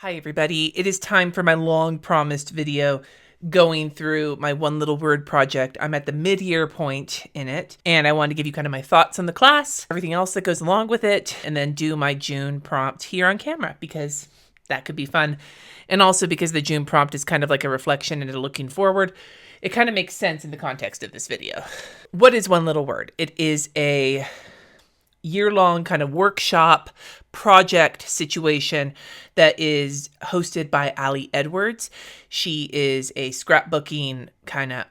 Hi everybody, it is time for my long promised video going through my one little word project. I'm at the mid-year point in it, and I wanted to give you kind of my thoughts on the class, everything else that goes along with it, and then do my June prompt here on camera because that could be fun. And also because the June prompt is kind of like a reflection and a looking forward, it kind of makes sense in the context of this video. What is one little word? It is a year-long kind of workshop project situation that is hosted by Ali Edwards. She is a scrapbooking kind of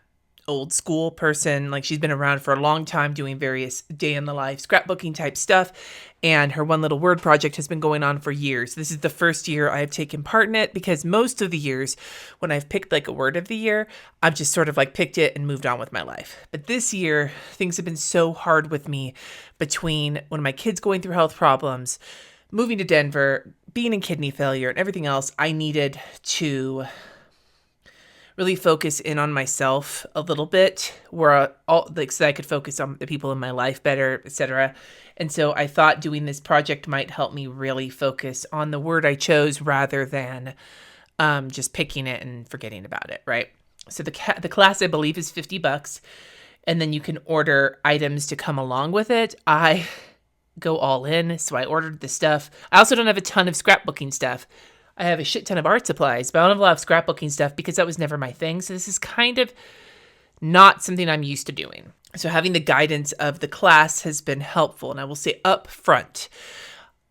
old school person. Like, she's been around for a long time doing various day in the life scrapbooking type stuff. And her one little word project has been going on for years. This is the first year I have taken part in it because most of the years when I've picked like a word of the year, I've just sort of like picked it and moved on with my life. But this year, things have been so hard with me between one of my kids going through health problems, moving to Denver, being in kidney failure, and everything else. I needed to really focus in on myself a little bit, where so that I could focus on the people in my life better, etc. And so I thought doing this project might help me really focus on the word I chose rather than just picking it and forgetting about it, right? So the class, I believe, is $50, and then you can order items to come along with it. I go all in, so I ordered the stuff. I also don't have a ton of scrapbooking stuff. I have a shit ton of art supplies, but I don't have a lot of scrapbooking stuff because that was never my thing. So this is kind of not something I'm used to doing. So having the guidance of the class has been helpful. And I will say up front,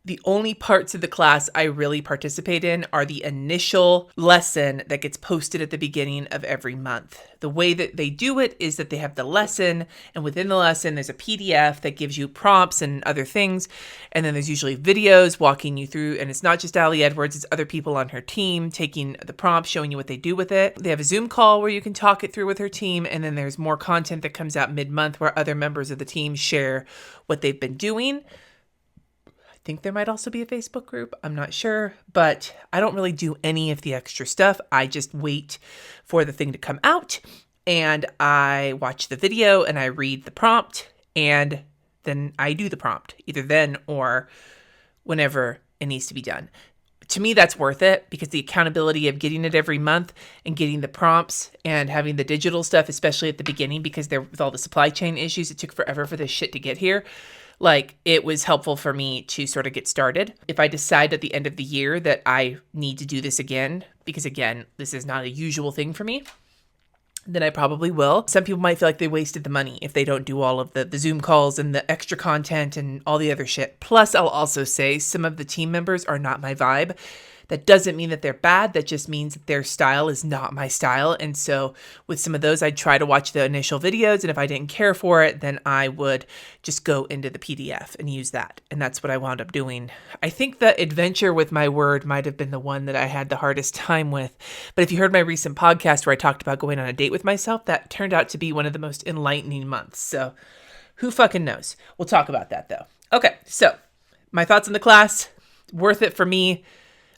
the only parts of the class I really participate in are the initial lesson that gets posted at the beginning of every month. The way that they do it is that they have the lesson, and within the lesson, there's a PDF that gives you prompts and other things. And then there's usually videos walking you through, and it's not just Ali Edwards, it's other people on her team taking the prompts, showing you what they do with it. They have a Zoom call where you can talk it through with her team, and then there's more content that comes out mid-month where other members of the team share what they've been doing. I think there might also be a Facebook group. I'm not sure, but I don't really do any of the extra stuff. I just wait for the thing to come out, and I watch the video and I read the prompt, and then I do the prompt either then or whenever it needs to be done. To me, that's worth it because the accountability of getting it every month and getting the prompts and having the digital stuff, especially at the beginning, because with all the supply chain issues, it took forever for this shit to get here. Like, it was helpful for me to sort of get started. If I decide at the end of the year that I need to do this again, because again, this is not a usual thing for me, then I probably will. Some people might feel like they wasted the money if they don't do all of the Zoom calls and the extra content and all the other shit. Plus, I'll also say some of the team members are not my vibe. That doesn't mean that they're bad. That just means that their style is not my style. And so with some of those, I'd try to watch the initial videos. And if I didn't care for it, then I would just go into the PDF and use that. And that's what I wound up doing. I think the adventure with my word might have been the one that I had the hardest time with. But if you heard my recent podcast where I talked about going on a date with myself, that turned out to be one of the most enlightening months. So who fucking knows? We'll talk about that though. Okay, so my thoughts on the class, worth it for me.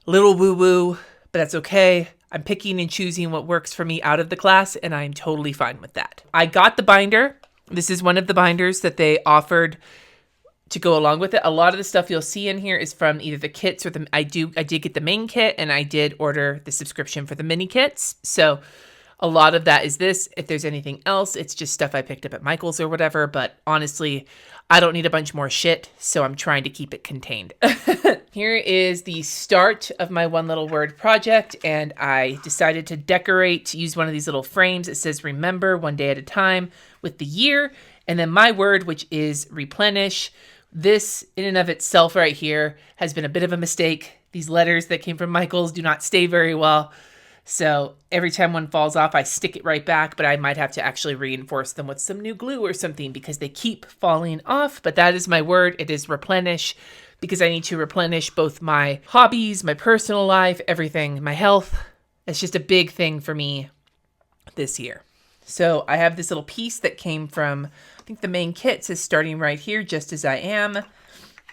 Little woo-woo, but that's okay. I'm picking and choosing what works for me out of the class, and I'm totally fine with that. I got the binder. This is one of the binders that they offered to go along with it. A lot of the stuff you'll see in here is from either the kits or I did get the main kit, and I did order the subscription for the mini kits. So a lot of that is this. If there's anything else, it's just stuff I picked up at Michael's or whatever. But honestly, I don't need a bunch more shit, so I'm trying to keep it contained. Here is the start of my one little word project, and I decided to use one of these little frames. It says remember one day at a time with the year, and then my word, which is replenish. This in and of itself right here has been a bit of a mistake. These letters that came from Michael's do not stay very well. So every time one falls off, I stick it right back, but I might have to actually reinforce them with some new glue or something because they keep falling off. But that is my word. It is replenish because I need to replenish both my hobbies, my personal life, everything, my health. It's just a big thing for me this year. So I have this little piece that came from, I think the main kit says starting right here, just as I am.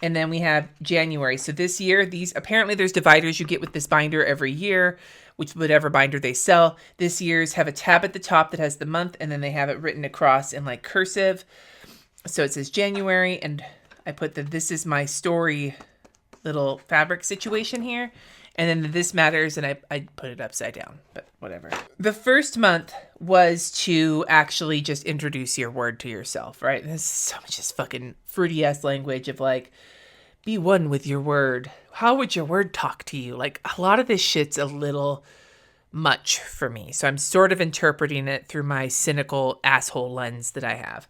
And then we have January. So this year, apparently there's dividers you get with this binder every year, whatever binder they sell. This year's have a tab at the top that has the month, and then they have it written across in like cursive. So it says January, and I put this is my story little fabric situation here. And then this matters, and I put it upside down, but whatever. The first month was to actually just introduce your word to yourself, right? This is so much just fucking fruity ass language of like, be one with your word. How would your word talk to you? Like, a lot of this shit's a little much for me. So I'm sort of interpreting it through my cynical asshole lens that I have.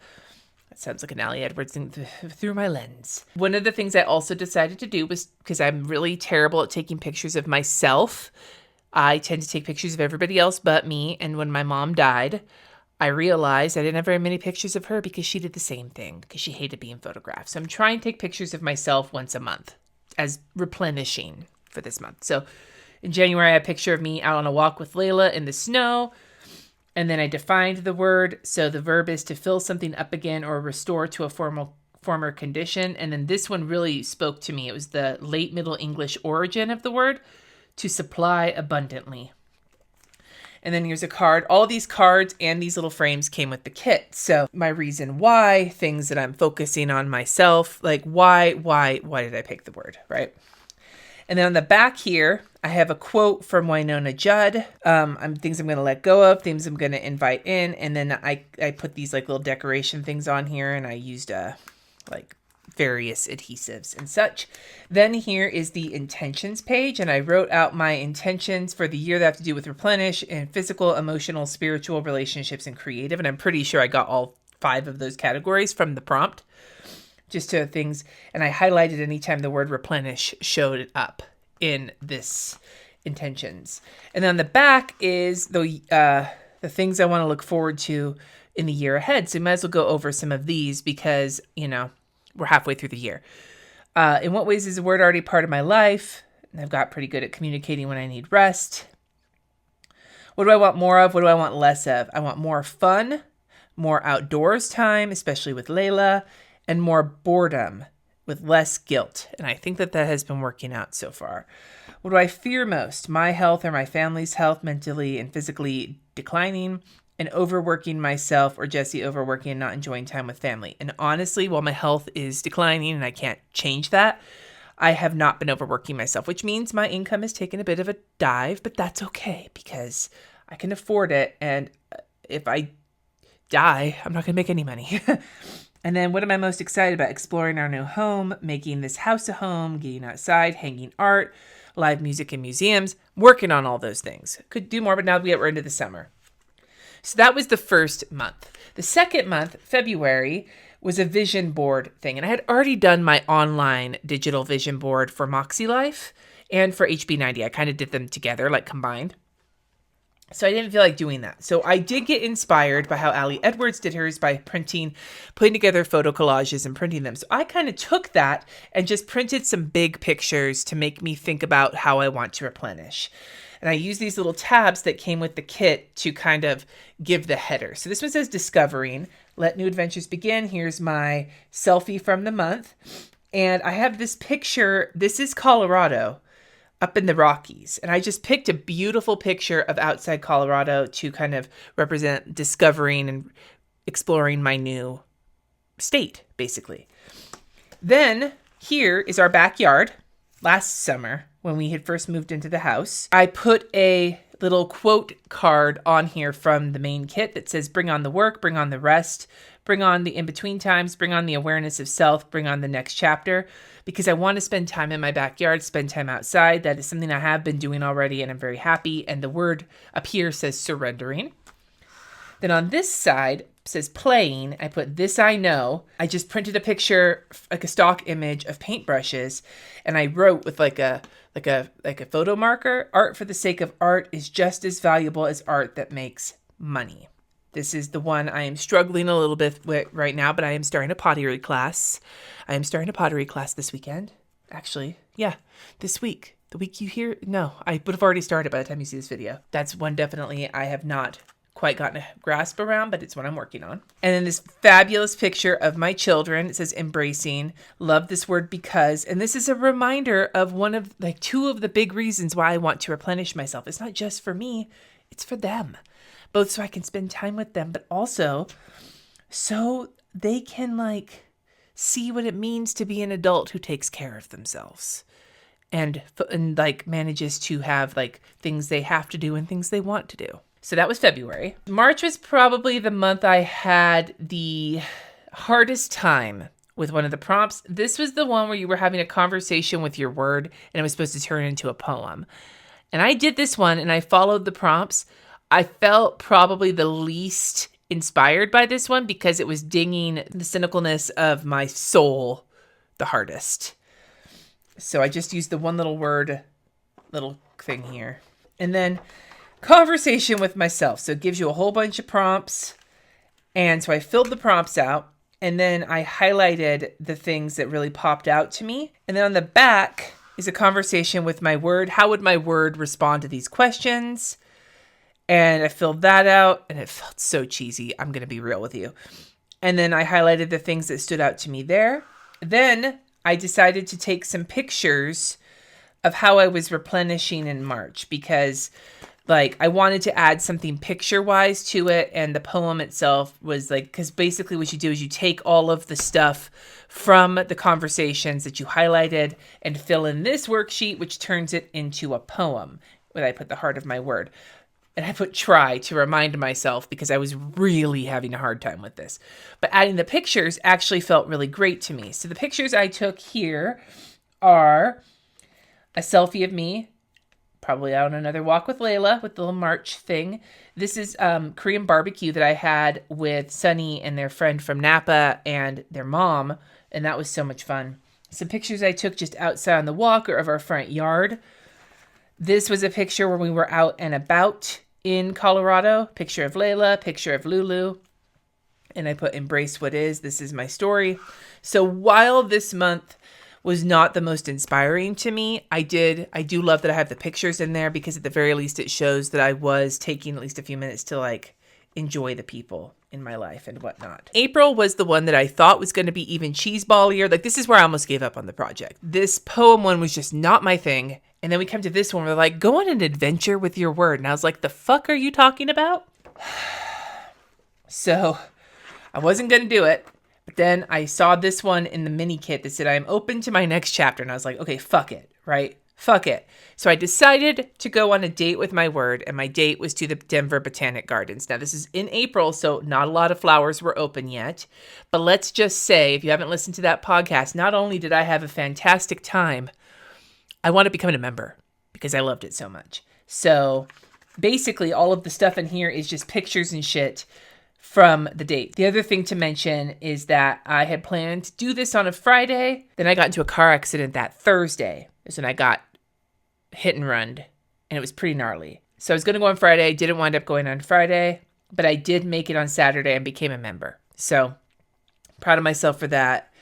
That sounds like an Ali Edwards thing, through my lens. One of the things I also decided to do was, because I'm really terrible at taking pictures of myself, I tend to take pictures of everybody else but me. And when my mom died, I realized I didn't have very many pictures of her because she did the same thing, because she hated being photographed. So I'm trying to take pictures of myself once a month as replenishing for this month. So in January, I had a picture of me out on a walk with Layla in the snow. And then I defined the word. So the verb is to fill something up again or restore to a former condition. And then this one really spoke to me. It was the late Middle English origin of the word, to supply abundantly. And then here's a card. All these cards and these little frames came with the kit. So my reason why, things that I'm focusing on myself, like why did I pick the word, right? And then on the back here, I have a quote from Winona Judd. Things I'm going to let go of, things I'm going to invite in. And then I put these like little decoration things on here, and I used like various adhesives and such. Then here is the intentions page, and I wrote out my intentions for the year that have to do with replenish and physical, emotional, spiritual, relationships, and creative. And I'm pretty sure I got all 5 of those categories from the prompt, just to things. And I highlighted anytime the word replenish showed up in this intentions. And then on the back is the things I want to look forward to in the year ahead. So you might as well go over some of these because, we're halfway through the year. In what ways is the word already part of my life? And I've got pretty good at communicating when I need rest. What do I want more of? What do I want less of? I want more fun, more outdoors time, especially with Layla, and more boredom with less guilt. And I think that has been working out so far. What do I fear most? My health or my family's health, mentally and physically declining, and overworking myself, or Jesse overworking and not enjoying time with family. And honestly, while my health is declining and I can't change that, I have not been overworking myself, which means my income has taken a bit of a dive, but that's okay because I can afford it. And if I die, I'm not going to make any money. And then what am I most excited about? Exploring our new home, making this house a home, getting outside, hanging art, live music in museums, working on all those things. Could do more, but now we're into the summer. So that was the first month. The second month, February, was a vision board thing. And I had already done my online digital vision board for Moxie Life and for HB90. I kind of did them together, like combined. So I didn't feel like doing that. So I did get inspired by how Ali Edwards did hers by putting together photo collages and printing them. So I kind of took that and just printed some big pictures to make me think about how I want to replenish. And I use these little tabs that came with the kit to kind of give the header. So this one says discovering, let new adventures begin. Here's my selfie from the month. And I have this picture. This is Colorado up in the Rockies. And I just picked a beautiful picture of outside Colorado to kind of represent discovering and exploring my new state, basically. Then here is our backyard last summer when we had first moved into the house. I put a little quote card on here from the main kit that says, bring on the work, bring on the rest, bring on the in-between times, bring on the awareness of self, bring on the next chapter, because I want to spend time in my backyard, spend time outside. That is something I have been doing already, and I'm very happy. And the word up here says surrendering. Then on this side says playing. I put this I know. I just printed a picture, like a stock image of paintbrushes, and I wrote with like a photo marker, art for the sake of art is just as valuable as art that makes money. This is the one I am struggling a little bit with right now, but I am starting a pottery class. I am starting a pottery class this weekend. Actually, yeah, this week. The week you hear, no, I would have already started by the time you see this video. That's one definitely I have not quite gotten a grasp around, but it's what I'm working on. And then this fabulous picture of my children. It says embracing, love this word because, and this is a reminder of two of the big reasons why I want to replenish myself. It's not just for me, it's for them. Both so I can spend time with them, but also so they can see what it means to be an adult who takes care of themselves. and like manages to have like things they have to do and things they want to do. So that was February. March was probably the month I had the hardest time with one of the prompts. This was the one where you were having a conversation with your word and it was supposed to turn into a poem. And I did this one and I followed the prompts. I felt probably the least inspired by this one because it was dinging the cynicalness of my soul the hardest. So I just used the one little word, little thing here. And then conversation with myself. So it gives you a whole bunch of prompts. And so I filled the prompts out and then I highlighted the things that really popped out to me. And then on the back is a conversation with my word. How would my word respond to these questions? And I filled that out and it felt so cheesy. I'm going to be real with you. And then I highlighted the things that stood out to me there. Then I decided to take some pictures of how I was replenishing in March because like I wanted to add something picture-wise to it. And the poem itself was like, because basically what you do is you take all of the stuff from the conversations that you highlighted and fill in this worksheet, which turns it into a poem when I put the heart of my word. And I put try to remind myself because I was really having a hard time with this. But adding the pictures actually felt really great to me. So the pictures I took here are a selfie of me, probably out on another walk with Layla with the little March thing. This is Korean barbecue that I had with Sunny and their friend from Napa and their mom. And that was so much fun. Some pictures I took just outside on the walk or of our front yard. This was a picture where we were out and about in Colorado. Picture of Layla, picture of Lulu. And I put embrace what is. This is my story. So while this month was not the most inspiring to me, I do love that I have the pictures in there because at the very least it shows that I was taking at least a few minutes to like enjoy the people in my life and whatnot. April was the one that I thought was going to be even cheeseballier. Like this is where I almost gave up on the project. This poem one was just not my thing. And then we come to this one where they're like, go on an adventure with your word. And I was like, the fuck are you talking about? So I wasn't going to do it. But then I saw this one in the mini kit that said, I'm open to my next chapter. And I was like, okay, fuck it, right? Fuck it. So I decided to go on a date with my word. And my date was to the Denver Botanic Gardens. Now this is in April, so not a lot of flowers were open yet. But let's just say, if you haven't listened to that podcast, not only did I have a fantastic time, I want to become a member because I loved it so much. So basically all of the stuff in here is just pictures and shit from the date. The other thing to mention is that I had planned to do this on a Friday. Then I got into a car accident that Thursday. That's when I got hit and run and it was pretty gnarly. So I was going to go on Friday. Didn't wind up going on Friday, but I did make it on Saturday and became a member. So proud of myself for that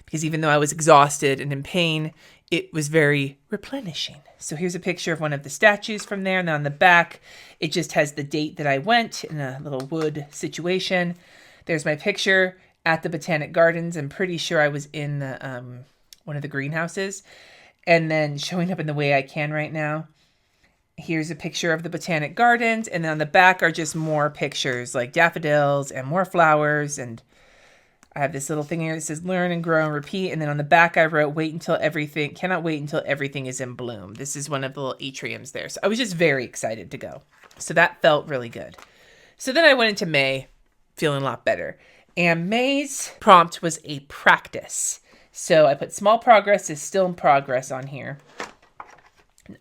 because even though I was exhausted and in pain, it was very replenishing. So here's a picture of one of the statues from there. And then on the back, it just has the date that I went in a little wood situation. There's my picture at the Botanic Gardens. I'm pretty sure I was in the one of the greenhouses. And then showing up in the way I can right now. Here's a picture of the Botanic Gardens. And then on the back are just more pictures like daffodils and more flowers. And I have this little thing here that says learn and grow and repeat. And then on the back, I wrote cannot wait until everything is in bloom. This is one of the little atriums there. So I was just very excited to go. So that felt really good. So then I went into May feeling a lot better. And May's prompt was a practice. So I put small progress is still in progress on here.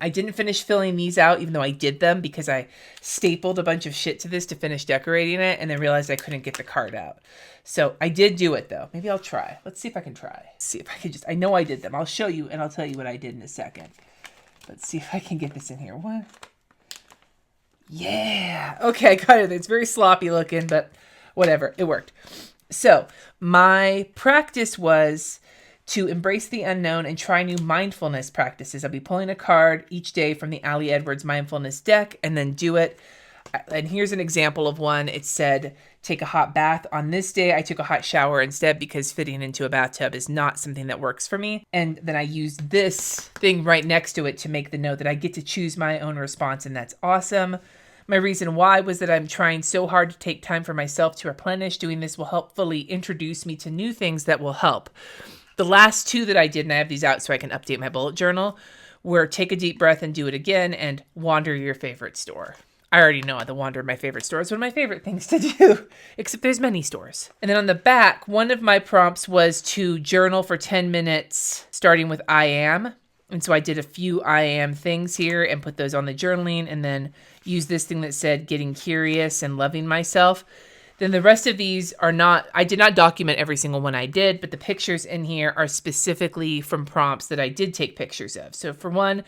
I didn't finish filling these out, even though I did them because I stapled a bunch of shit to this to finish decorating it and then realized I couldn't get the card out. So I did do it though. Maybe I'll try. Let's see if I can try. See if I can I know I did them. I'll show you and I'll tell you what I did in a second. Let's see if I can get this in here. What? Yeah. Okay, I got it. It's very sloppy looking, but whatever. It worked. So my practice was to embrace the unknown and try new mindfulness practices. I'll be pulling a card each day from the Ali Edwards mindfulness deck and then do it. And here's an example of one. It said, take a hot bath. On this day, I took a hot shower instead because fitting into a bathtub is not something that works for me. And then I used this thing right next to it to make the note that I get to choose my own response, and that's awesome. My reason why was that I'm trying so hard to take time for myself to replenish. Doing this will helpfully introduce me to new things that will help. The last two that I did, and I have these out so I can update my bullet journal, were take a deep breath and do it again, and wander your favorite store. I already know the wander my favorite store is one of my favorite things to do, except there's many stores. And then on the back, one of my prompts was to journal for 10 minutes, starting with I am. And so I did a few I am things here and put those on the journaling, and then use this thing that said getting curious and loving myself. Then the rest of these are not, I did not document every single one I did, but the pictures in here are specifically from prompts that I did take pictures of. So for one,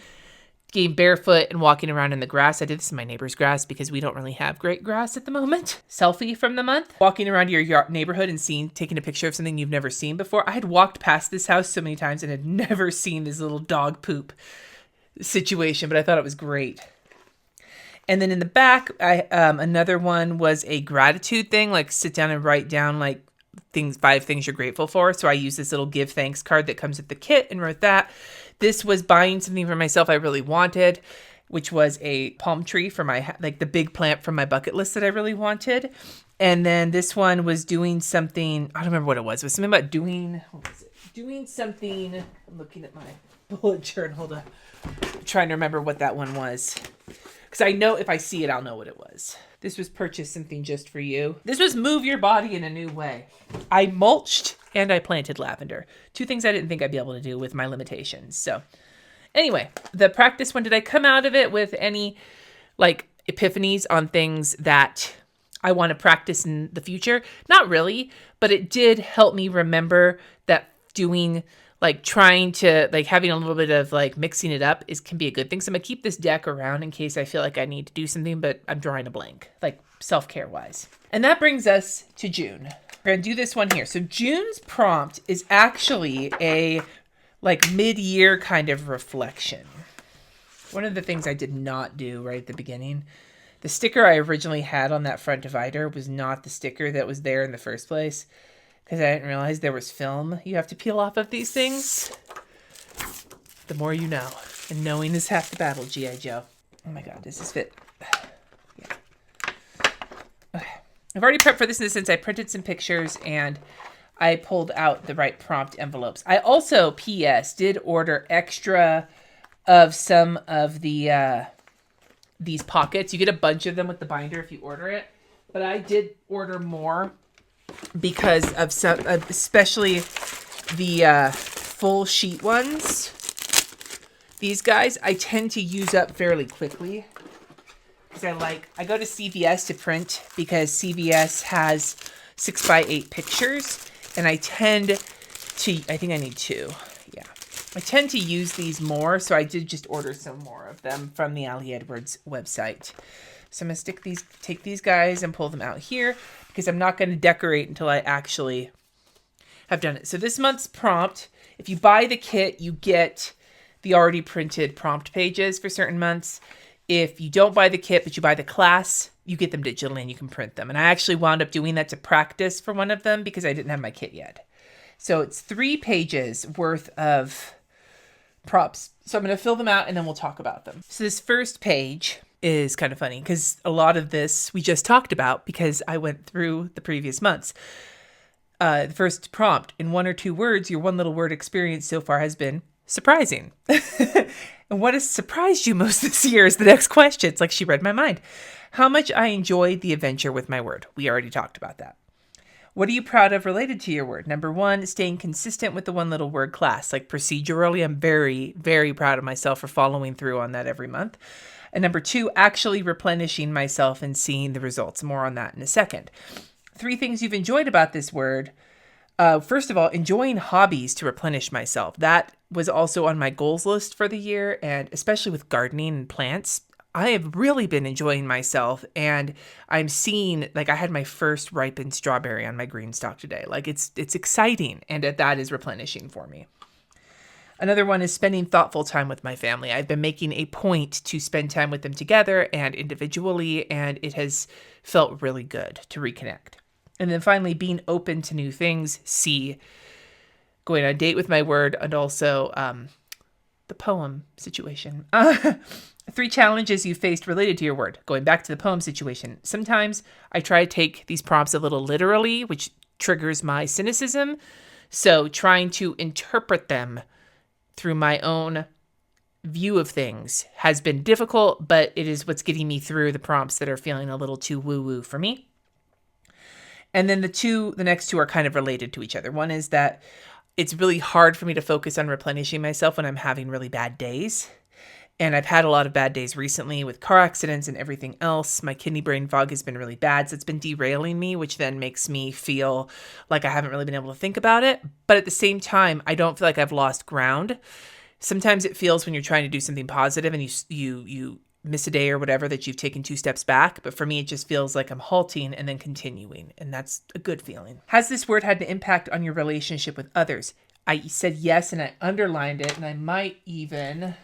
getting barefoot and walking around in the grass. I did this in my neighbor's grass because we don't really have great grass at the moment. Selfie from the month. Walking around your neighborhood and taking a picture of something you've never seen before. I had walked past this house so many times and had never seen this little dog poop situation, but I thought it was great. And then in the back, another one was a gratitude thing, like sit down and write down like 5 things you're grateful for. So I used this little give thanks card that comes with the kit and wrote that. This was buying something for myself I really wanted, which was a palm tree for my, like the big plant from my bucket list that I really wanted. And then this one was doing something, I don't remember what it was. It was something about doing something. I'm looking at my bullet journal. Hold on. I'm trying to remember what that one was. Because I know if I see it, I'll know what it was. This was purchase something just for you. This was move your body in a new way. I mulched and I planted lavender. 2 things I didn't think I'd be able to do with my limitations. So anyway, the practice one, did I come out of it with any like epiphanies on things that I want to practice in the future? Not really, but it did help me remember that doing like trying to like having a little bit of like mixing it up can be a good thing. So I'm gonna keep this deck around in case I feel like I need to do something, but I'm drawing a blank, like self-care wise. And that brings us to June. We're gonna do this one here. So June's prompt is actually a like mid-year kind of reflection. One of the things I did not do right at the beginning, the sticker I originally had on that front divider was not the sticker that was there in the first place. Because I didn't realize there was film you have to peel off of these things. The more you know. And knowing is half the battle, G.I. Joe. Oh my god, does this fit? Yeah. Okay. I've already prepped for this in the sense I printed some pictures and I pulled out the right prompt envelopes. I also, P.S., did order extra of some of the these pockets. You get a bunch of them with the binder if you order it. But I did order more because of some, especially the full sheet ones. These guys, I tend to use up fairly quickly because I go to CVS to print because CVS has 6x8 pictures, and I tend to, I think I need 2. Yeah. I tend to use these more, so I did just order some more of them from the Ali Edwards website. So I'm going to take these guys and pull them out here because I'm not going to decorate until I actually have done it. So this month's prompt, if you buy the kit, you get the already printed prompt pages for certain months. If you don't buy the kit, but you buy the class, you get them digitally and you can print them. And I actually wound up doing that to practice for one of them because I didn't have my kit yet. So it's 3 pages worth of prompts. So I'm going to fill them out and then we'll talk about them. So this first page is kind of funny because a lot of this we just talked about because I went through the previous months. The first prompt, in 1 or 2 words, your one little word experience so far has been surprising. And what has surprised you most this year is the next question. It's like she read my mind. How much I enjoyed the adventure with my word. We already talked about that. What are you proud of related to your word? Number 1, staying consistent with the one little word class. Like procedurally, I'm very, very proud of myself for following through on that every month. And number 2, actually replenishing myself and seeing the results. More on that in a second. 3 things you've enjoyed about this word. First of all, enjoying hobbies to replenish myself. That was also on my goals list for the year, and especially with gardening and plants. I have really been enjoying myself, and I'm seeing, like I had my first ripened strawberry on my green stalk today. Like it's exciting, and that is replenishing for me. Another one is spending thoughtful time with my family. I've been making a point to spend time with them together and individually, and it has felt really good to reconnect. And then finally, being open to new things. C, going on a date with my word, and also the poem situation. 3 challenges you faced related to your word. Going back to the poem situation. Sometimes I try to take these prompts a little literally, which triggers my cynicism. So trying to interpret them through my own view of things has been difficult, but it is what's getting me through the prompts that are feeling a little too woo-woo for me. And then the next two are kind of related to each other. One is that it's really hard for me to focus on replenishing myself when I'm having really bad days. And I've had a lot of bad days recently with car accidents and everything else. My kidney brain fog has been really bad, so it's been derailing me, which then makes me feel like I haven't really been able to think about it. But at the same time, I don't feel like I've lost ground. Sometimes it feels when you're trying to do something positive and you miss a day or whatever that you've taken 2 steps back. But for me, it just feels like I'm halting and then continuing. And that's a good feeling. Has this word had an impact on your relationship with others? I said yes, and I underlined it, and I might even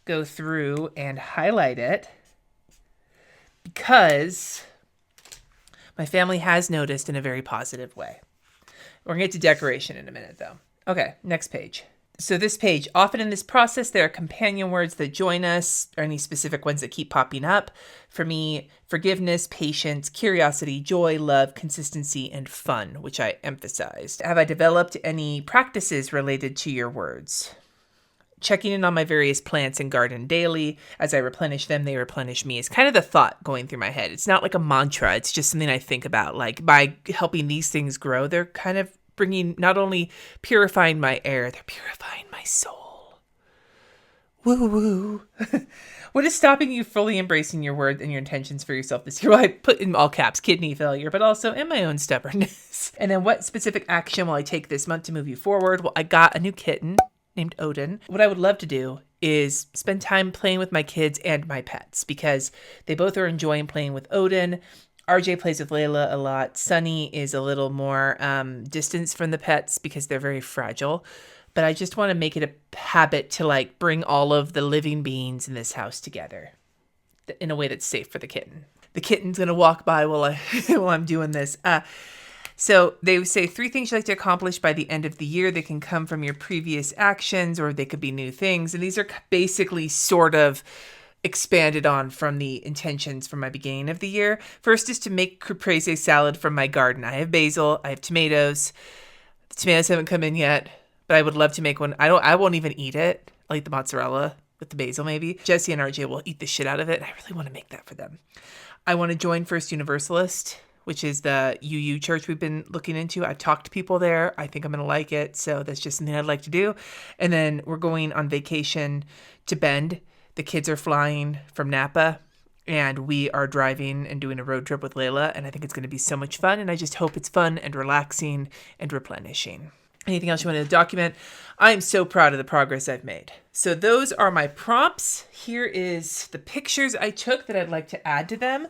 go through and highlight it because my family has noticed in a very positive way. We're going to get to decoration in a minute, though. Okay, next page. So this page, often in this process, there are companion words that join us, or any specific ones that keep popping up. For me, forgiveness, patience, curiosity, joy, love, consistency, and fun, which I emphasized. Have I developed any practices related to your words? Checking in on my various plants and garden daily. As I replenish them, they replenish me is kind of the thought going through my head. It's not like a mantra. It's just something I think about. Like by helping these things grow, they're kind of bringing, not only purifying my air, they're purifying my soul. Woo woo. What is stopping you fully embracing your words and your intentions for yourself this year? Well, I put in all caps, kidney failure, but also in my own stubbornness. And then what specific action will I take this month to move you forward? Well, I got a new kitten named Odin. What I would love to do is spend time playing with my kids and my pets because they both are enjoying playing with Odin. RJ plays with Layla a lot. Sunny is a little more distance from the pets because they're very fragile. But I just want to make it a habit to like bring all of the living beings in this house together in a way that's safe for the kitten. The kitten's going to walk by while I'm doing this. So they say 3 things you'd like to accomplish by the end of the year. They can come from your previous actions or they could be new things. And these are basically sort of expanded on from the intentions from my beginning of the year. First is to make caprese salad from my garden. I have basil, I have tomatoes. The tomatoes haven't come in yet, but I would love to make one. I won't even eat it. I'll eat the mozzarella with the basil maybe. Jesse and RJ will eat the shit out of it. I really want to make that for them. I want to join First Universalist, which is the UU church we've been looking into. I've talked to people there. I think I'm going to like it. So that's just something I'd like to do. And then we're going on vacation to Bend. The kids are flying from Napa and we are driving and doing a road trip with Layla. And I think it's going to be so much fun. And I just hope it's fun and relaxing and replenishing. Anything else you want to document? I am so proud of the progress I've made. So those are my prompts. Here is the pictures I took that I'd like to add to them.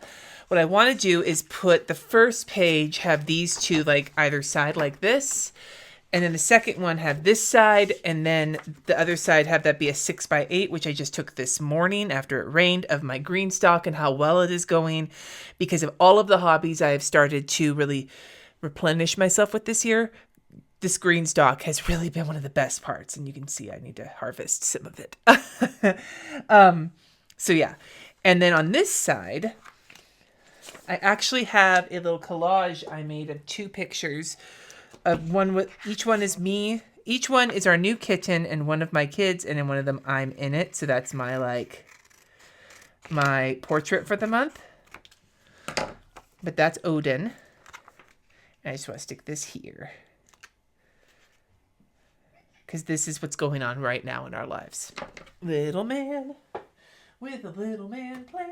What I want to do is put the first page, have these two like either side like this. And then the second one have this side. And then the other side have that be a 6x8, which I just took this morning after it rained, of my green stock and how well it is going. Because of all of the hobbies I have started to really replenish myself with this year, this green stock has really been one of the best parts. And you can see I need to harvest some of it. So yeah. And then on this side, I actually have a little collage I made of 2 pictures of one with, each one is me. Each one is our new kitten and one of my kids. And in one of them, I'm in it. So that's my portrait for the month. But that's Odin. And I just want to stick this here, because this is what's going on right now in our lives. Little man with a little man plan.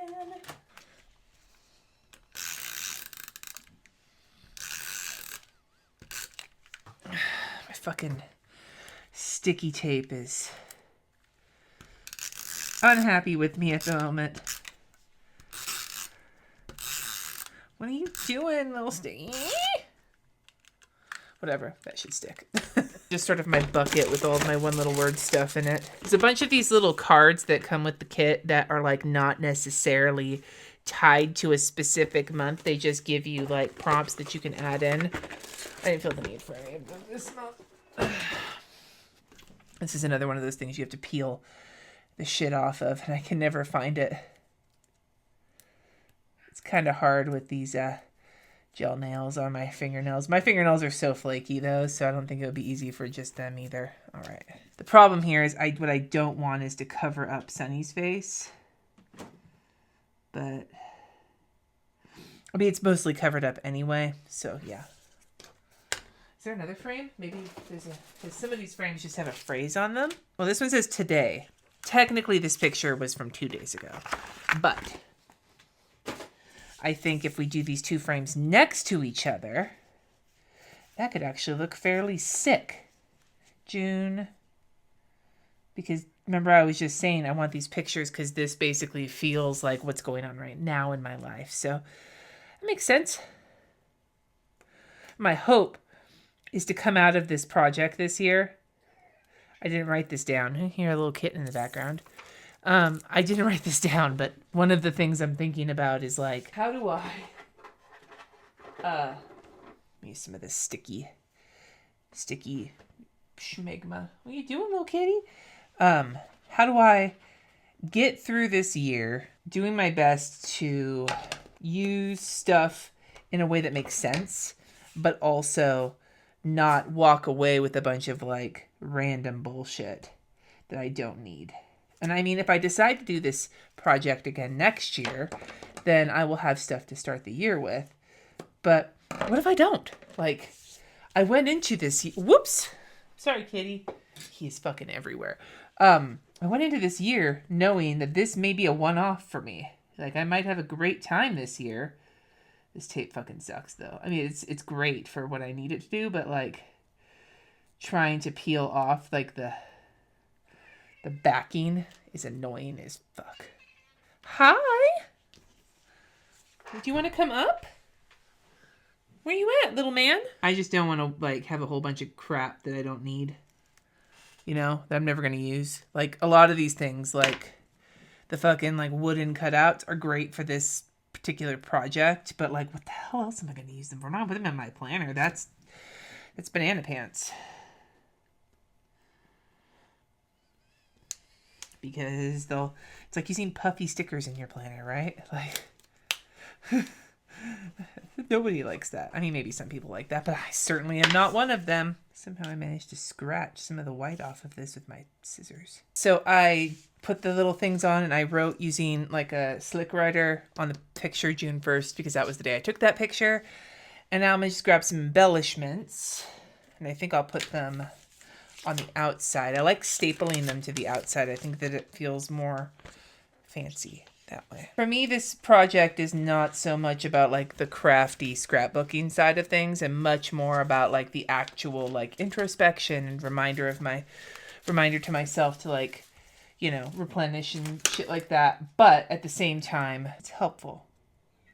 My fucking sticky tape is unhappy with me at the moment. What are you doing, little sticky? Whatever, that should stick. Just sort of my bucket with all of my one little word stuff in it. There's a bunch of these little cards that come with the kit that are like not necessarily tied to a specific month. They just give you like prompts that you can add in. I didn't feel the need for any of them this month. This is another one of those things you have to peel the shit off of, and I can never find it. It's kind of hard with these gel nails on my fingernails. My fingernails are so flaky though, so I don't think it would be easy for just them either. All right. The problem here is what I don't want is to cover up Sunny's face. But I mean, it's mostly covered up anyway, so yeah. Is there another frame? Maybe because some of these frames just have a phrase on them. Well, this one says today. Technically, this picture was from 2 days ago, but I think if we do these 2 frames next to each other, that could actually look fairly sick. June, because remember I was just saying I want these pictures because this basically feels like what's going on right now in my life. So that makes sense. My hope is to come out of this project this year. I didn't write this down. Here, a little kitten in the background. I didn't write this down, but one of the things I'm thinking about is like, how do I use some of this sticky schmegma. What are you doing, little kitty? How do I get through this year doing my best to use stuff in a way that makes sense, but also not walk away with a bunch of like random bullshit that I don't need. And I mean, if I decide to do this project again next year, then I will have stuff to start the year with. But what if I don't? Like, I went into this, whoops, sorry, kitty. He's fucking everywhere. I went into this year knowing that this may be a one-off for me. Like, I might have a great time this year. This tape fucking sucks, though. I mean, it's great for what I need it to do, but, like, trying to peel off, like, the backing is annoying as fuck. Hi! Do you want to come up? Where you at, little man? I just don't want to, like, have a whole bunch of crap that I don't need. You know, that I'm never going to use. Like, a lot of these things, like, the fucking, like, wooden cutouts are great for this particular project, but, like, what the hell else am I going to use them for? I'm not putting them in my planner. That's banana pants. Because it's like using puffy stickers in your planner, right? Like, nobody likes that. I mean, maybe some people like that, but I certainly am not one of them. Somehow I managed to scratch some of the white off of this with my scissors. So I put the little things on and I wrote using like a slick writer on the picture June 1st because that was the day I took that picture. And now I'm going to just grab some embellishments and I think I'll put them on the outside. I like stapling them to the outside. I think that it feels more fancy that way. For me, this project is not so much about like the crafty scrapbooking side of things and much more about like the actual like introspection and reminder to myself to like, you know, replenish and shit like that. But at the same time, it's helpful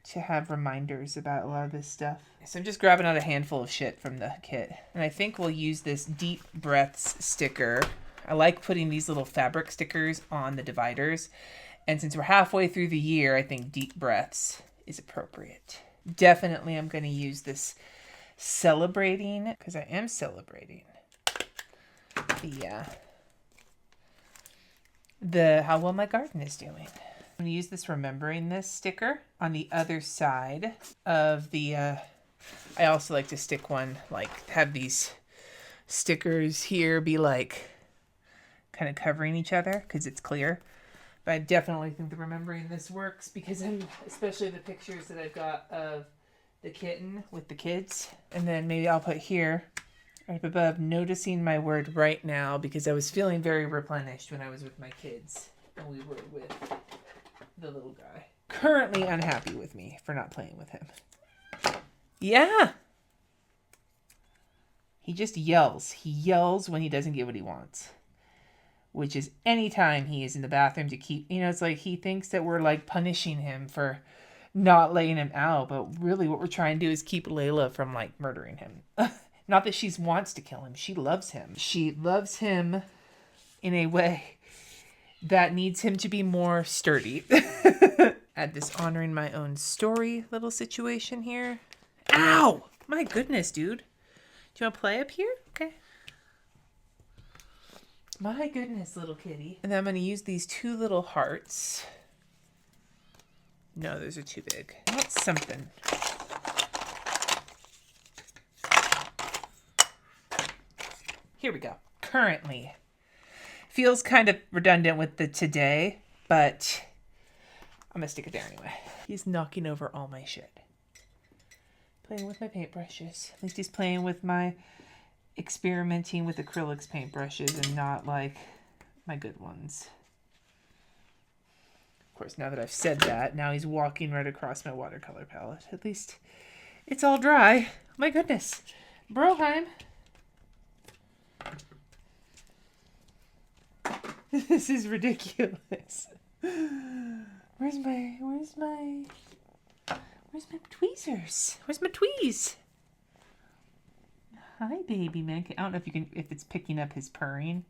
to have reminders about a lot of this stuff. So I'm just grabbing out a handful of shit from the kit. And I think we'll use this Deep Breaths sticker. I like putting these little fabric stickers on the dividers. And since we're halfway through the year, I think Deep Breaths is appropriate. Definitely I'm going to use this celebrating, because I am celebrating the how well my garden is doing. I'm going to use this remembering this sticker on the other side of the, I also like to stick one, like have these stickers here be like kind of covering each other because it's clear. But I definitely think the remembering this works because especially the pictures that I've got of the kitten with the kids. And then maybe I'll put here right above noticing my word right now because I was feeling very replenished when I was with my kids and we were with the little guy. Currently unhappy with me for not playing with him. Yeah. He just yells. He yells when he doesn't get what he wants. Which is anytime he is in the bathroom to keep, you know, it's like he thinks that we're like punishing him for not laying him out. But really what we're trying to do is keep Layla from like murdering him. Not that she wants to kill him. She loves him. She loves him in a way that needs him to be more sturdy. Add this honoring my own story little situation here. Ow! My goodness, dude. Do you want to play up here? Okay. My goodness, little kitty. And then I'm going to use these 2 little hearts. No, those are too big. I want something. here we go. Currently. Feels kind of redundant with the today, but I'm going to stick it there anyway. He's knocking over all my shit. Playing with my paintbrushes. At least he's playing with my experimenting with acrylics paintbrushes and not like my good ones. Of course, now that I've said that, now he's walking right across my watercolor palette. At least it's all dry. My goodness. Broheim. This is ridiculous. Where's my tweezers? Where's my tweez? Hi, baby man. I don't know if it's picking up his purring.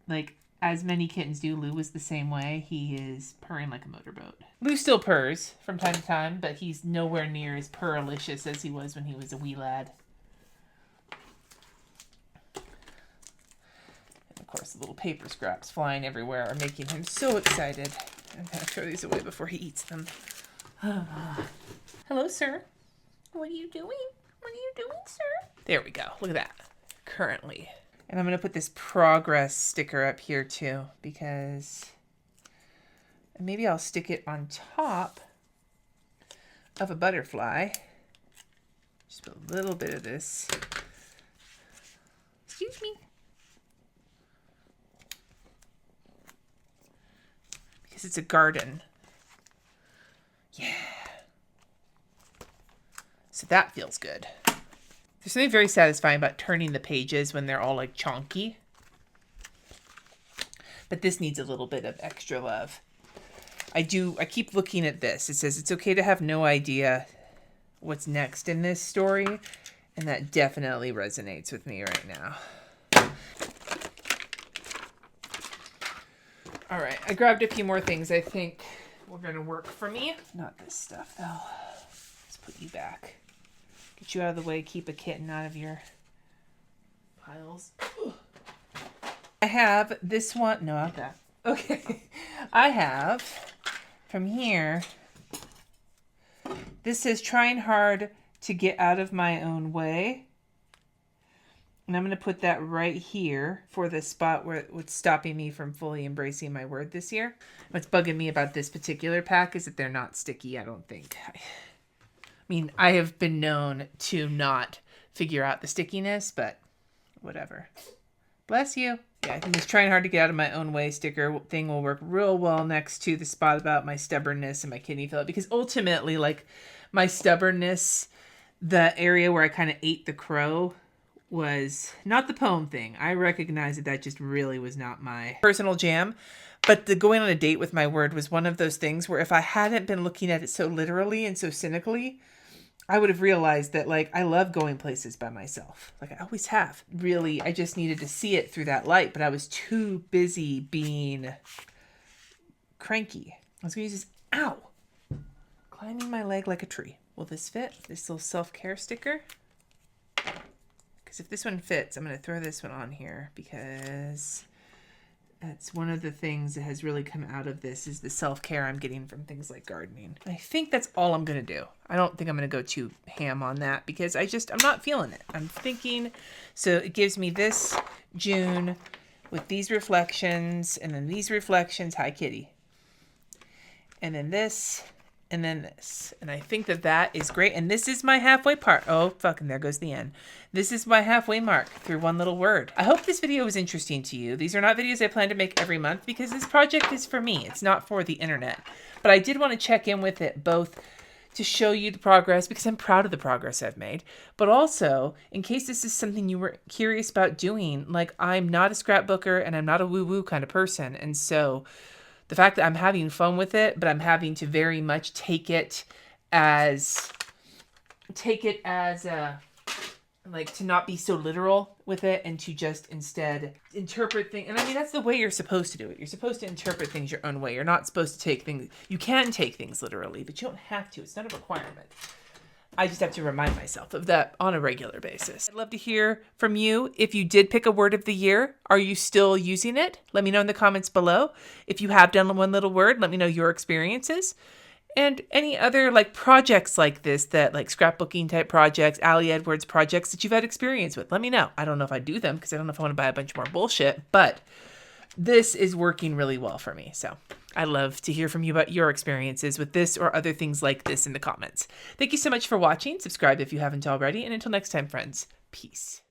Like, as many kittens do, Lou was the same way. He is purring like a motorboat. Lou still purrs from time to time, but he's nowhere near as purralicious as he was when he was a wee lad. And of course, the little paper scraps flying everywhere are making him so excited. I'm going to throw these away before he eats them. Hello, sir. What are you doing? What are you doing, sir? There we go. Look at that. Currently. And I'm going to put this progress sticker up here too, because maybe I'll stick it on top of a butterfly. Just put a little bit of this. Excuse me. Because it's a garden. Yeah. So that feels good. There's something very satisfying about turning the pages when they're all like chonky. But this needs a little bit of extra love. I keep looking at this. It says it's okay to have no idea what's next in this story. And that definitely resonates with me right now. All right, I grabbed a few more things I think were going to work for me. Not this stuff though. Let's put you back. Get you out of the way, keep a kitten out of your piles. I have this one. No, not that. Okay. I have from here. This says trying hard to get out of my own way. And I'm going to put that right here for the spot where what's stopping me from fully embracing my word this year. What's bugging me about this particular pack is that they're not sticky, I don't think. I mean, I have been known to not figure out the stickiness, but whatever. Bless you. Yeah, I think this trying hard to get out of my own way sticker thing will work real well next to the spot about my stubbornness and my kidney failure. Because ultimately, like, my stubbornness, the area where I kind of ate the crow, was not the poem thing. I recognize that just really was not my personal jam. But the going on a date with my word was one of those things where if I hadn't been looking at it so literally and so cynically, I would have realized that, like, I love going places by myself. Like, I always have. Really, I just needed to see it through that light, but I was too busy being cranky. I was going to use this, ow, climbing my leg like a tree. Will this fit? This little self-care sticker? Because if this one fits, I'm going to throw this one on here because that's one of the things that has really come out of this is the self-care I'm getting from things like gardening. I think that's all I'm going to do. I don't think I'm going to go too ham on that because I'm not feeling it. I'm thinking, so it gives me this June with these reflections and then these reflections. Hi, kitty. And then this and then this. And I think that is great. And this is my halfway part. Oh, fucking there goes the end. This is my halfway mark through one little word. I hope this video was interesting to you. These are not videos I plan to make every month because this project is for me. It's not for the internet. But I did want to check in with it both to show you the progress because I'm proud of the progress I've made, but also in case this is something you were curious about doing. Like, I'm not a scrapbooker and I'm not a woo-woo kind of person. And so the fact that I'm having fun with it, but I'm having to very much take it as like to not be so literal with it and to just instead interpret things. And I mean, that's the way you're supposed to do it. You're supposed to interpret things your own way. You're not supposed to take things, you can take things literally, but you don't have to. It's not a requirement. I just have to remind myself of that on a regular basis. I'd love to hear from you. If you did pick a word of the year, are you still using it? Let me know in the comments below. If you have done one little word, let me know your experiences. And any other like projects like this, that like scrapbooking type projects, Ali Edwards projects that you've had experience with, let me know. I don't know if I do them because I don't know if I want to buy a bunch more bullshit, but this is working really well for me. So I'd love to hear from you about your experiences with this or other things like this in the comments. Thank you so much for watching. Subscribe if you haven't already. And until next time, friends, peace.